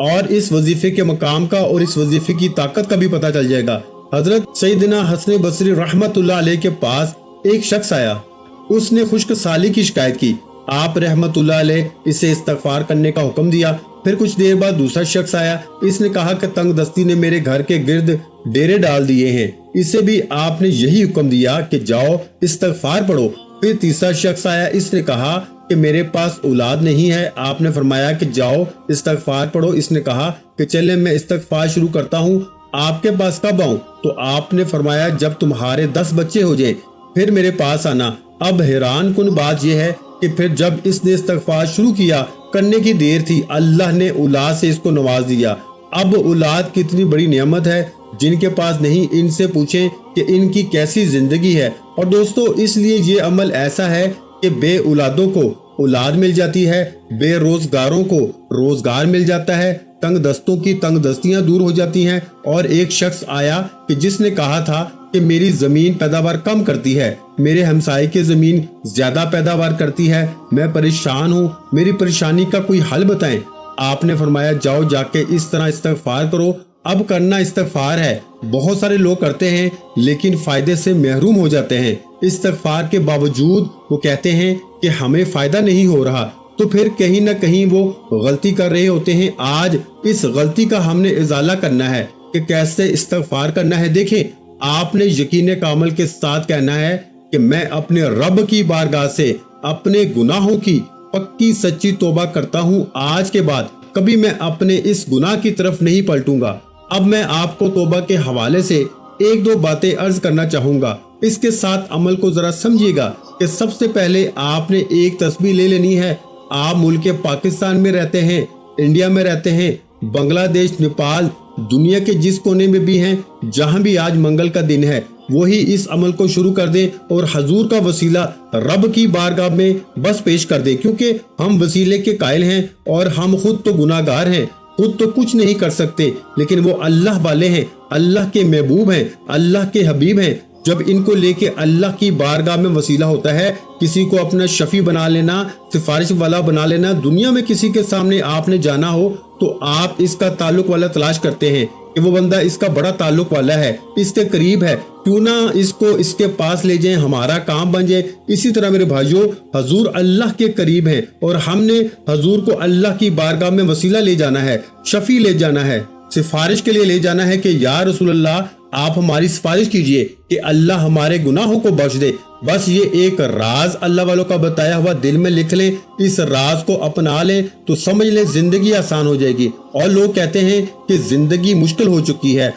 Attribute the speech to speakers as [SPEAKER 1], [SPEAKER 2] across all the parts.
[SPEAKER 1] اور اس وظیفے کے مقام کا اور اس وظیفے کی طاقت کا بھی پتہ چل جائے گا۔ حضرت سیدنا حسن بصری رحمت اللہ علیہ کے پاس ایک شخص آیا، اس نے خشک سالی کی شکایت کی، آپ رحمت اللہ علیہ اسے استغفار کرنے کا حکم دیا۔ پھر کچھ دیر بعد دوسرا شخص آیا، اس نے کہا کہ تنگ دستی نے میرے گھر کے گرد ڈیرے ڈال دیے ہیں، اسے بھی آپ نے یہی حکم دیا کہ جاؤ استغفار پڑھو۔ پھر تیسرا شخص آیا، اس نے کہا کہ میرے پاس اولاد نہیں ہے، آپ نے فرمایا کہ جاؤ استغفار پڑھو۔ اس نے کہا کہ چلے میں استغفار شروع کرتا ہوں، آپ کے پاس کب آؤں؟ تو آپ نے فرمایا جب تمہارے 10 بچے ہو جائیں پھر میرے پاس آنا۔ اب حیران کن بات یہ ہے کہ پھر جب اس نے استغفار شروع کیا، کرنے کی دیر تھی، اللہ نے اولاد سے اس کو نواز دیا۔ اب اولاد کتنی بڑی نعمت ہے، جن کے پاس نہیں ان سے پوچھیں کہ ان کی کیسی زندگی ہے۔ اور دوستو اس لیے یہ عمل ایسا ہے کہ بے اولادوں کو اولاد مل جاتی ہے، بے روزگاروں کو روزگار مل جاتا ہے، تنگ دستوں کی تنگ دستیاں دور ہو جاتی ہیں۔ اور ایک شخص آیا کہ جس نے کہا تھا کہ میری زمین پیداوار کم کرتی ہے، میرے ہمسائے کی زمین زیادہ پیداوار کرتی ہے، میں پریشان ہوں، میری پریشانی کا کوئی حل بتائیں۔ آپ نے فرمایا جاؤ جا کے اس طرح استغفار کرو۔ اب کرنا استغفار ہے، بہت سارے لوگ کرتے ہیں لیکن فائدے سے محروم ہو جاتے ہیں۔ استغفار کے باوجود وہ کہتے ہیں کہ ہمیں فائدہ نہیں ہو رہا، تو پھر کہیں نہ کہیں وہ غلطی کر رہے ہوتے ہیں۔ آج اس غلطی کا ہم نے ازالہ کرنا ہے کہ کیسے استغفار کرنا ہے۔ دیکھیں، آپ نے یقین کامل کے ساتھ کہنا ہے کہ میں اپنے رب کی بارگاہ سے اپنے گناہوں کی پکی سچی توبہ کرتا ہوں، آج کے بعد کبھی میں اپنے اس گناہ کی طرف نہیں پلٹوں گا۔ اب میں آپ کو توبہ کے حوالے سے ایک دو باتیں عرض کرنا چاہوں گا، اس کے ساتھ عمل کو ذرا سمجھیے گا کہ سب سے پہلے آپ نے ایک تسبیح لے لینی ہے۔ آپ ملک پاکستان میں رہتے ہیں، انڈیا میں رہتے ہیں، بنگلہ دیش، نیپال، دنیا کے جس کونے میں بھی ہیں، جہاں بھی آج منگل کا دن ہے، وہی اس عمل کو شروع کر دیں اور حضور کا وسیلہ رب کی بارگاہ میں بس پیش کر دیں، کیونکہ ہم وسیلے کے قائل ہیں اور ہم خود تو گناہ گار ہیں، خود تو کچھ نہیں کر سکتے، لیکن وہ اللہ والے ہیں، اللہ کے محبوب ہیں، اللہ کے حبیب ہیں۔ جب ان کو لے کے اللہ کی بارگاہ میں وسیلہ ہوتا ہے، کسی کو اپنا شفیع بنا لینا، سفارش والا بنا لینا، دنیا میں کسی کے سامنے آپ نے جانا ہو تو آپ اس کا تعلق والا تلاش کرتے ہیں کہ وہ بندہ اس کا بڑا تعلق والا ہے، اس کے قریب ہے، کیوں نہ اس کو اس کے پاس لے جائیں، ہمارا کام بن جائے۔ اسی طرح میرے بھائیوں، حضور اللہ کے قریب ہیں اور ہم نے حضور کو اللہ کی بارگاہ میں وسیلہ لے جانا ہے، شفیع لے جانا ہے، سفارش کے لیے لے جانا ہے کہ یا رسول اللہ آپ ہماری سفارش کیجئے کہ اللہ ہمارے گناہوں کو بخش دے۔ بس یہ ایک راز اللہ والوں کا بتایا ہوا دل میں لکھ لیں، اس راز کو اپنا لیں تو سمجھ لیں زندگی آسان ہو جائے گی۔ اور لوگ کہتے ہیں کہ زندگی مشکل ہو چکی ہے،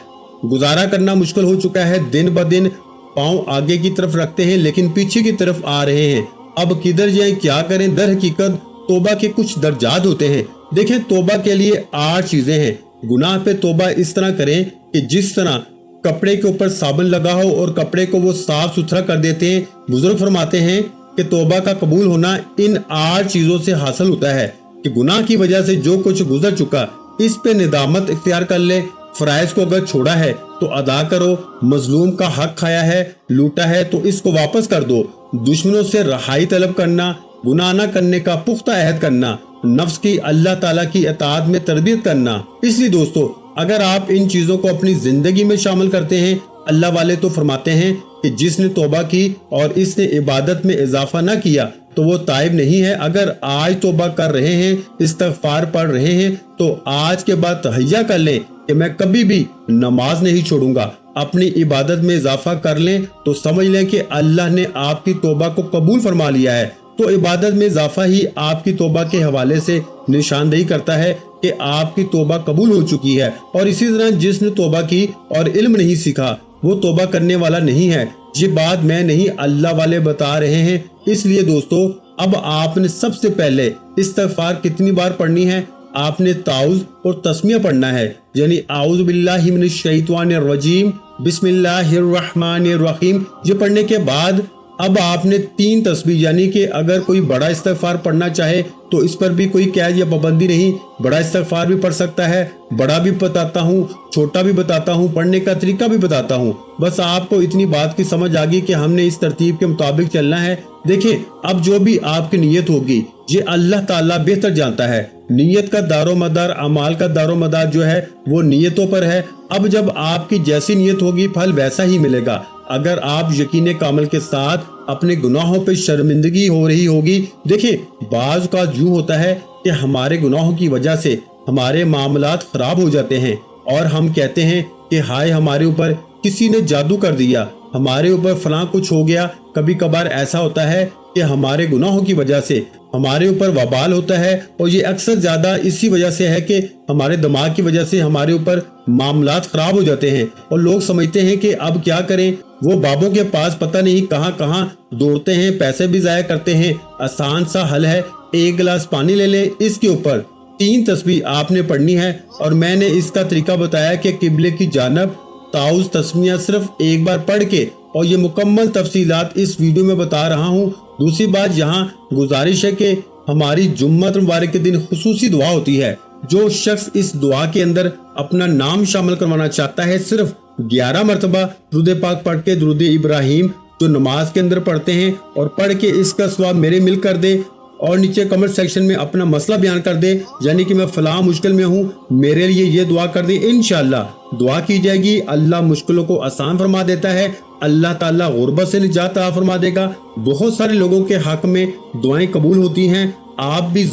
[SPEAKER 1] گزارا کرنا مشکل ہو چکا ہے، دن بدن پاؤں آگے کی طرف رکھتے ہیں لیکن پیچھے کی طرف آ رہے ہیں، اب کدھر جائیں، کیا کریں؟ در حقیقت توبہ کے کچھ درجات ہوتے ہیں۔ دیکھیں، توبہ کے لیے 8 چیزیں ہیں۔ گناہ پہ توبہ اس طرح کریں کہ جس طرح کپڑے کے اوپر صابن لگا ہو اور کپڑے کو وہ صاف ستھرا کر دیتے ہیں۔ بزرگ فرماتے ہیں کہ توبہ کا قبول ہونا ان 8 چیزوں سے حاصل ہوتا ہے کہ گناہ کی وجہ سے جو کچھ گزر چکا اس پہ ندامت اختیار کر لے، فرائض کو اگر چھوڑا ہے تو ادا کرو، مظلوم کا حق کھایا ہے، لوٹا ہے تو اس کو واپس کر دو، دشمنوں سے رہائی طلب کرنا، گناہ نہ کرنے کا پختہ عہد کرنا، نفس کی اللہ تعالیٰ کی اطاعت میں تربیت کرنا۔ اس لیے دوستو، اگر آپ ان چیزوں کو اپنی زندگی میں شامل کرتے ہیں، اللہ والے تو فرماتے ہیں کہ جس نے توبہ کی اور اس نے عبادت میں اضافہ نہ کیا تو وہ تائب نہیں ہے۔ اگر آج توبہ کر رہے ہیں، استغفار پڑھ رہے ہیں تو آج کے بعد تہیہ کر لیں کہ میں کبھی بھی نماز نہیں چھوڑوں گا، اپنی عبادت میں اضافہ کر لیں تو سمجھ لیں کہ اللہ نے آپ کی توبہ کو قبول فرما لیا ہے۔ تو عبادت میں اضافہ ہی آپ کی توبہ کے حوالے سے نشاندہی کرتا ہے کہ آپ کی توبہ قبول ہو چکی ہے۔ اور اسی طرح جس نے توبہ کی اور علم نہیں سیکھا وہ توبہ کرنے والا نہیں ہے۔ یہ بات میں نہیں، اللہ والے بتا رہے ہیں۔ اس لیے دوستو، اب آپ نے سب سے پہلے استغفار کتنی بار پڑھنی ہے؟ آپ نے تعوذ اور تسمیہ پڑھنا ہے، یعنی اعوذ باللہ من الشیطان الرجیم، بسم اللہ الرحمن الرحیم۔ یہ پڑھنے کے بعد اب آپ نے 3 تسبیح، یعنی کہ اگر کوئی بڑا استغفار پڑھنا چاہے تو اس پر بھی کوئی قید یا پابندی نہیں، بڑا استغفار بھی پڑھ سکتا ہے، بڑا بھی بتاتا ہوں، چھوٹا بھی بتاتا ہوں، پڑھنے کا طریقہ بھی بتاتا ہوں۔ بس آپ کو اتنی بات کی سمجھ آ گئی کہ ہم نے اس ترتیب کے مطابق چلنا ہے۔ دیکھیں، اب جو بھی آپ کی نیت ہوگی یہ اللہ تعالیٰ بہتر جانتا ہے۔ نیت کا دار و مدار، اعمال کا دار و مدار جو ہے وہ نیتوں پر ہے۔ اب جب آپ کی جیسی نیت ہوگی پھل ویسا ہی ملے گا۔ اگر آپ یقین کامل کے ساتھ اپنے گناہوں پہ شرمندگی ہو رہی ہوگی، دیکھیں بعض کا یوں ہوتا ہے کہ ہمارے گناہوں کی وجہ سے ہمارے معاملات خراب ہو جاتے ہیں اور ہم کہتے ہیں کہ ہائے ہمارے اوپر کسی نے جادو کر دیا، ہمارے اوپر فلاں کچھ ہو گیا۔ کبھی کبھار ایسا ہوتا ہے کہ ہمارے گناہوں کی وجہ سے ہمارے اوپر وبال ہوتا ہے، اور یہ اکثر زیادہ اسی وجہ سے ہے کہ ہمارے دماغ کی وجہ سے ہمارے اوپر معاملات خراب ہو جاتے ہیں، اور لوگ سمجھتے ہیں کہ اب کیا کریں، وہ بابوں کے پاس پتہ نہیں کہاں کہاں دوڑتے ہیں، پیسے بھی ضائع کرتے ہیں۔ آسان سا حل ہے، 1 گلاس پانی لے لیں، اس کے اوپر 3 تسبیح آپ نے پڑھنی ہے، اور میں نے اس کا طریقہ بتایا کہ قبلے کی جانب تعوذ تسمیہ صرف ایک بار پڑھ کے، اور یہ مکمل تفصیلات اس ویڈیو میں بتا رہا ہوں۔ دوسری بات یہاں گزارش ہے کہ ہماری جمعۃ مبارک کے دن خصوصی دعا ہوتی ہے۔ جو شخص اس دعا کے اندر اپنا نام شامل کروانا چاہتا ہے، صرف 11 مرتبہ درود پاک پڑھ کے درود ابراہیم جو نماز کے اندر پڑھتے ہیں، اور پڑھ کے اس کا ثواب میرے مل کر دے، اور نیچے کمنٹ سیکشن میں اپنا مسئلہ بیان کر دے، یعنی کہ میں فلاں مشکل میں ہوں، میرے لیے یہ دعا کر دے، انشاءاللہ دعا کی جائے گی۔ اللہ مشکلوں کو آسان فرما دیتا ہے، اللہ تعالیٰ غربت سے نجات عطا فرما دے گا۔ بہت سارے لوگوں کے حق میں دعائیں قبول ہوتی ہیں۔ آپ بھی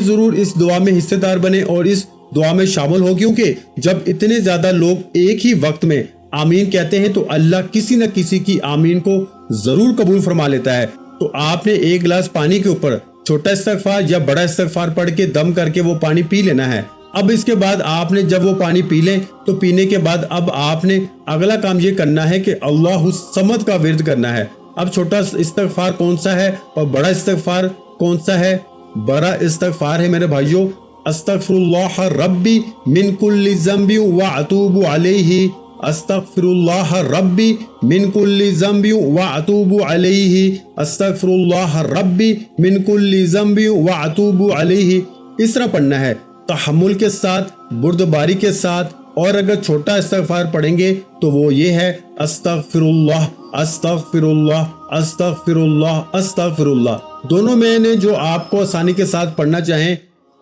[SPEAKER 1] ضرور اس دعا میں حصے دار بنے اور اس دعا میں شامل ہو، کیونکہ جب اتنے زیادہ لوگ ایک ہی وقت میں آمین کہتے ہیں تو اللہ کسی نہ کسی کی آمین کو ضرور قبول فرما لیتا ہے۔ تو آپ نے 1 گلاس پانی کے اوپر چھوٹا استغفار یا بڑا استغفار پڑھ کے دم کر کے وہ پانی پی لینا ہے۔ اب اس کے بعد آپ نے جب وہ پانی پی لیں تو پینے کے بعد اب آپ نے اگلا کام یہ کرنا ہے کہ اللہ الصمد کا ورد کرنا ہے۔ اب چھوٹا استغفار کون سا ہے اور بڑا استغفار کون سا ہے؟ بڑا استغفار ہے میرے بھائیوں، استغفر اللہ ربی من کل ذنب واتوب علیہ، استغفر اللہ ربی من کل ذنب واتوب علیہ، استغفر اللہ ربی من کل ذنب واتوب علیہ۔ اس طرح پڑھنا ہے، تحمل کے ساتھ، بردباری کے ساتھ۔ اور اگر چھوٹا استغفار پڑھیں گے تو وہ یہ ہے، استغفر اللہ استغفر اللہ استغفر اللہ استغفر اللہ۔ دونوں میں نے جو آپ کو آسانی کے ساتھ پڑھنا چاہیں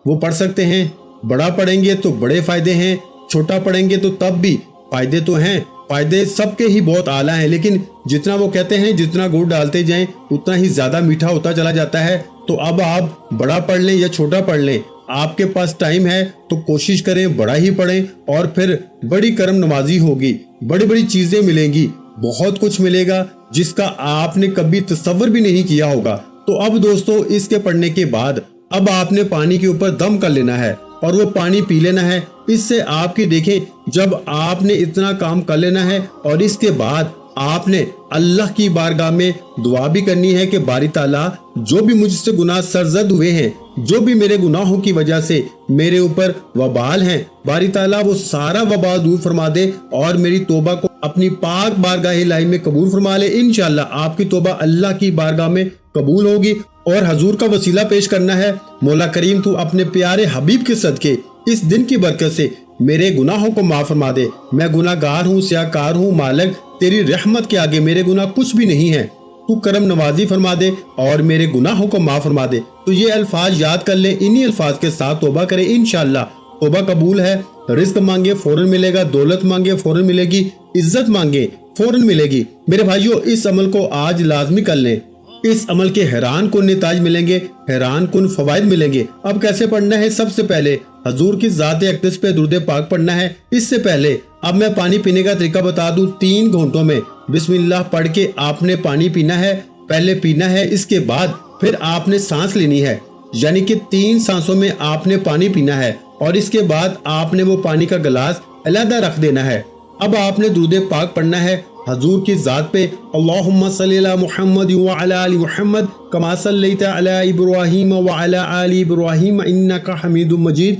[SPEAKER 1] وہ پڑھ سکتے ہیں۔ بڑا پڑھیں گے تو بڑے فائدے ہیں، چھوٹا پڑھیں گے تو تب بھی فائدے تو ہیں، فائدے سب کے ہی بہت اعلیٰ ہیں، لیکن جتنا وہ کہتے ہیں جتنا گڑ ڈالتے جائیں اتنا ہی زیادہ میٹھا ہوتا چلا جاتا ہے۔ تو اب آپ بڑا پڑھ لیں یا چھوٹا پڑھ لیں، آپ کے پاس ٹائم ہے تو کوشش کریں بڑا ہی پڑھیں، اور پھر بڑی کرم نوازی ہوگی، بڑی بڑی چیزیں ملیں گی، بہت کچھ ملے گا جس کا آپ نے کبھی تصور بھی نہیں کیا ہوگا۔ تو اب دوستو اس کے پڑھنے کے بعد اب آپ نے پانی کے اوپر دم کر لینا ہے اور وہ پانی پی لینا ہے۔ اس سے آپ کی دیکھیں جب آپ نے اتنا کام کر لینا ہے اور اس کے بعد آپ نے اللہ کی بارگاہ میں دعا بھی کرنی ہے کہ باری تعالیٰ جو بھی مجھ سے گناہ سرزد ہوئے ہیں، جو بھی میرے گناہوں کی وجہ سے میرے اوپر وبال ہیں، باری تعالیٰ وہ سارا وبال دور فرما دے اور میری توبہ کو اپنی پاک بارگاہ الہی میں قبول فرما لے۔ انشاءاللہ آپ کی توبہ اللہ کی بارگاہ میں قبول ہوگی۔ اور حضور کا وسیلہ پیش کرنا ہے، مولا کریم تو اپنے پیارے حبیب کے صدقے اس دن کی برکت سے میرے گناہوں کو معاف فرما دے۔ میں گناہ گار ہوں، سیاہکار ہوں، مالک تیری رحمت کے آگے میرے گناہ کچھ بھی نہیں ہیں، تو کرم نوازی فرما دے اور میرے گناہوں کو معاف فرما دے۔ تو یہ الفاظ یاد کر لیں، انہی الفاظ کے ساتھ توبہ کریں، انشاءاللہ توبہ قبول ہے۔ رزق مانگے فوراً ملے گا، دولت مانگے فوراً ملے گی، عزت مانگے فوراً ملے گی۔ میرے بھائیوں اس عمل کو آج لازمی کر لیں، اس عمل کے حیران کن نتائج ملیں گے، حیران کن فوائد ملیں گے۔ اب کیسے پڑھنا ہے؟ سب سے پہلے حضور کی ذات اقدس پہ درود پاک پڑھنا ہے۔ اس سے پہلے اب میں پانی پینے کا طریقہ بتا دوں، 3 گھونٹوں میں بسم اللہ پڑھ کے آپ نے پانی پینا ہے، پہلے پینا ہے، اس کے بعد پھر آپ نے سانس لینی ہے، یعنی کہ 3 سانسوں میں آپ نے پانی پینا ہے، اور اس کے بعد آپ نے وہ پانی کا گلاس علیحدہ رکھ دینا ہے۔ اب آپ نے درود پاک پڑھنا ہے حضور کی ذات پہ، اللہم صلی علی محمد وعلی آل محمد کما صلیت علی ابراہیم وعلی آل ابراہیم انک حمید مجید،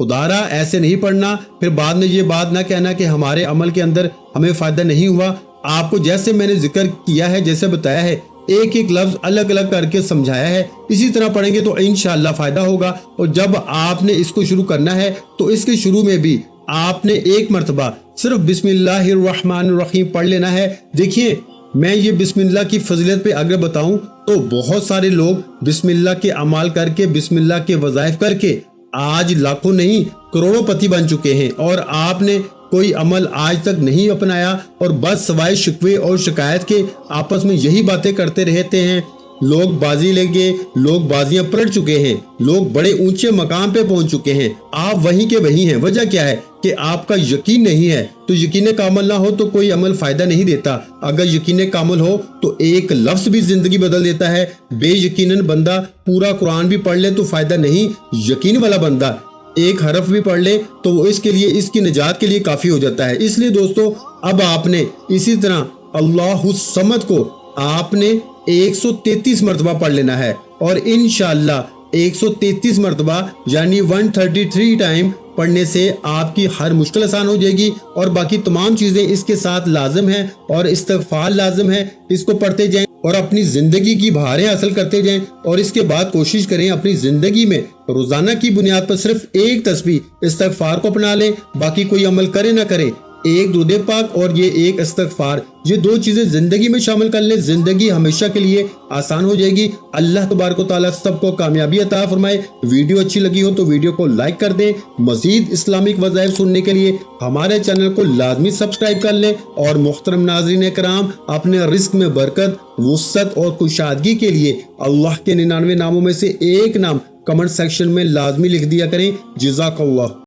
[SPEAKER 1] خدارا ایسے نہیں پڑھنا، پھر بعد میں یہ بات نہ کہنا کہ ہمارے عمل کے اندر ہمیں فائدہ نہیں ہوا۔ آپ کو جیسے میں نے ذکر کیا ہے، جیسے بتایا ہے، ایک ایک لفظ الگ الگ کر کے سمجھایا ہے، اسی طرح پڑھیں گے تو انشاءاللہ فائدہ ہوگا۔ اور جب آپ نے اس کو شروع کرنا ہے تو اس کے شروع میں بھی آپ نے ایک مرتبہ صرف بسم اللہ الرحمن الرحیم پڑھ لینا ہے۔ دیکھیے، میں یہ بسم اللہ کی فضیلت پہ اگر بتاؤں تو بہت سارے لوگ بسم اللہ کے اعمال کر کے، بسم اللہ کے وظائف کر کے آج لاکھوں نہیں کروڑوں پتی بن چکے ہیں، اور آپ نے کوئی عمل آج تک نہیں اپنایا، اور بس سوائے شکوے اور شکایت کے آپس میں یہی باتیں کرتے رہتے ہیں۔ لوگ بازی لے گئے، لوگ بازیاں پلٹ چکے ہیں، لوگ بڑے اونچے مقام پہ پہنچ چکے ہیں، آپ وہیں کے وہیں ہیں۔ وجہ کیا ہے کہ آپ کا یقین نہیں ہے۔ تو یقین کامل نہ ہو تو کوئی عمل فائدہ نہیں دیتا، اگر یقین کامل ہو تو ایک لفظ بھی زندگی بدل دیتا ہے۔ بے یقیناً بندہ پورا قرآن بھی پڑھ لے تو فائدہ نہیں، یقین والا بندہ ایک حرف بھی پڑھ لے تو وہ اس کے لیے، اس کی نجات کے لیے کافی ہو جاتا ہے۔ اس لیے دوستو، اب آپ نے اسی طرح اللہ الصمد کو آپ نے 133 مرتبہ پڑھ لینا ہے، اور انشاءاللہ 133 مرتبہ یعنی 133 ٹائم پڑھنے سے آپ کی ہر مشکل آسان ہو جائے گی، اور باقی تمام چیزیں اس کے ساتھ لازم ہیں، اور استغفار لازم ہے۔ اس کو پڑھتے جائیں اور اپنی زندگی کی بہاریں حاصل کرتے جائیں، اور اس کے بعد کوشش کریں اپنی زندگی میں روزانہ کی بنیاد پر صرف ایک تسبیح استغفار کو اپنا لیں، باقی کوئی عمل کرے نہ کرے، ایک درود پاک اور یہ ایک استغفار، یہ دو چیزیں زندگی میں شامل کر لیں، زندگی ہمیشہ کے لیے آسان ہو جائے گی۔ اللہ تبارک و تعالیٰ سب کو کامیابی عطا فرمائے۔ ویڈیو اچھی لگی ہو تو ویڈیو کو لائک کر دیں۔ مزید اسلامک وظائف سننے کے لیے ہمارے چینل کو لازمی سبسکرائب کر لیں، اور محترم ناظرین کرام، اپنے رزق میں برکت، وسعت اور کشادگی کے لیے اللہ کے 99 ناموں میں سے ایک نام کمنٹ سیکشن میں لازمی لکھ دیا کریں۔ جزاک اللہ۔